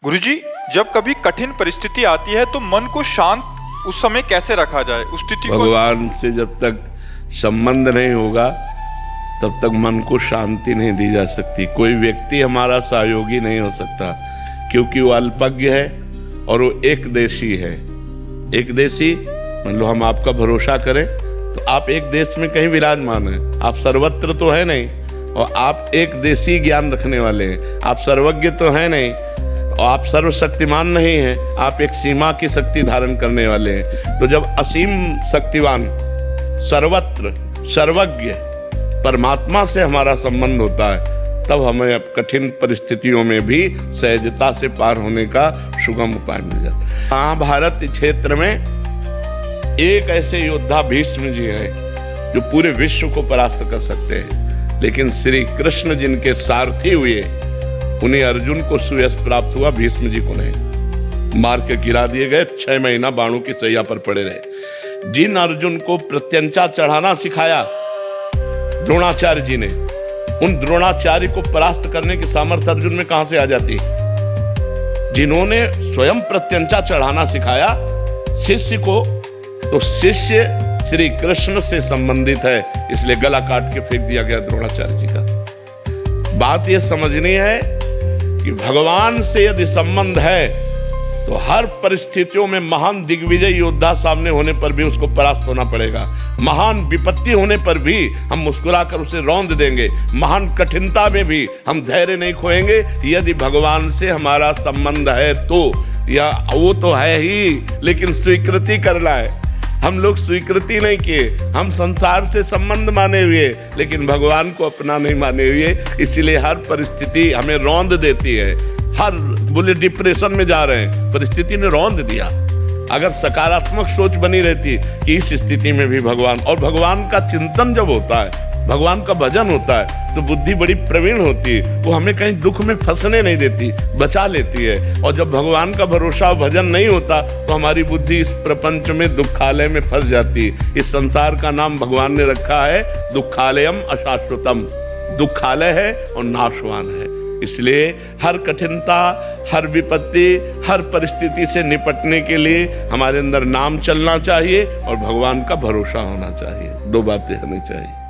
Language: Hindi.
गुरुजी, जब कभी कठिन परिस्थिति आती है तो मन को शांत उस समय कैसे रखा जाए? उस स्थिति को भगवान से जब तक संबंध नहीं होगा तब तक मन को शांति नहीं दी जा सकती। कोई व्यक्ति हमारा सहयोगी नहीं हो सकता, क्योंकि वो अल्पज्ञ है और वो एक देशी है। एक देशी मान लो हम आपका भरोसा करें तो आप एक देश में कहीं विराजमान हैं, आप सर्वत्र तो है नहीं, और आप एक देशी ज्ञान रखने वाले हैं। आप सर्वज्ञ तो है नहीं और आप सर्वशक्तिमान नहीं हैं, आप एक सीमा की शक्ति धारण करने वाले हैं। तो जब असीम शक्तिवान सर्वत्र सर्वज्ञ परमात्मा से हमारा संबंध होता है, तब हमें अब कठिन परिस्थितियों में भी सहजता से पार होने का सुगम उपाय मिल जाता है। महाभारत क्षेत्र में एक ऐसे योद्धा भीष्म जी हैं जो पूरे विश्व को परास्त कर सकते हैं, लेकिन श्री कृष्ण जिनके सारथी हुए उन्हें अर्जुन को सुयश प्राप्त हुआ, भीष्म जी को नहीं। मार के गिरा दिए गए, 6 महीना बाणों की सैया पर पड़े रहे। जिन अर्जुन को प्रत्यंचा चढ़ाना सिखाया द्रोणाचार्य जी ने, उन द्रोणाचार्य को परास्त करने की सामर्थ्य अर्जुन में कहां से आ जाती? जिन्होंने स्वयं प्रत्यंचा चढ़ाना सिखाया शिष्य को, तो शिष्य श्री कृष्ण से संबंधित है, इसलिए गला काट के फेंक दिया गया द्रोणाचार्य जी का। बात यह समझनी है कि भगवान से यदि संबंध है तो हर परिस्थितियों में महान दिग्विजय योद्धा सामने होने पर भी उसको परास्त होना पड़ेगा। महान विपत्ति होने पर भी हम मुस्कुराकर उसे रौंद देंगे। महान कठिनता में भी हम धैर्य नहीं खोएंगे, यदि भगवान से हमारा संबंध है तो। या वो तो है ही, लेकिन स्वीकृति करना है। हम लोग स्वीकृति नहीं किए, हम संसार से संबंध माने हुए, लेकिन भगवान को अपना नहीं माने हुए। इसीलिए हर परिस्थिति हमें रौंद देती है। हर बोले डिप्रेशन में जा रहे हैं, परिस्थिति ने रौंद दिया। अगर सकारात्मक सोच बनी रहती कि इस स्थिति में भी भगवान, और भगवान का चिंतन जब होता है, भगवान का भजन होता है, तो बुद्धि बड़ी प्रवीण होती है। वो हमें कहीं दुख में फंसने नहीं देती, बचा लेती है। और जब भगवान का भरोसा और भजन नहीं होता तो हमारी बुद्धि इस प्रपंच में दुखालय में फंस जाती है। इस संसार का नाम भगवान ने रखा है दुखालयम अशाश्वतम। दुखालय है और नाशवान है। इसलिए हर कठिनता, हर विपत्ति, हर परिस्थिति से निपटने के लिए हमारे अंदर नाम चलना चाहिए और भगवान का भरोसा होना चाहिए। 2 बातें होनी चाहिए।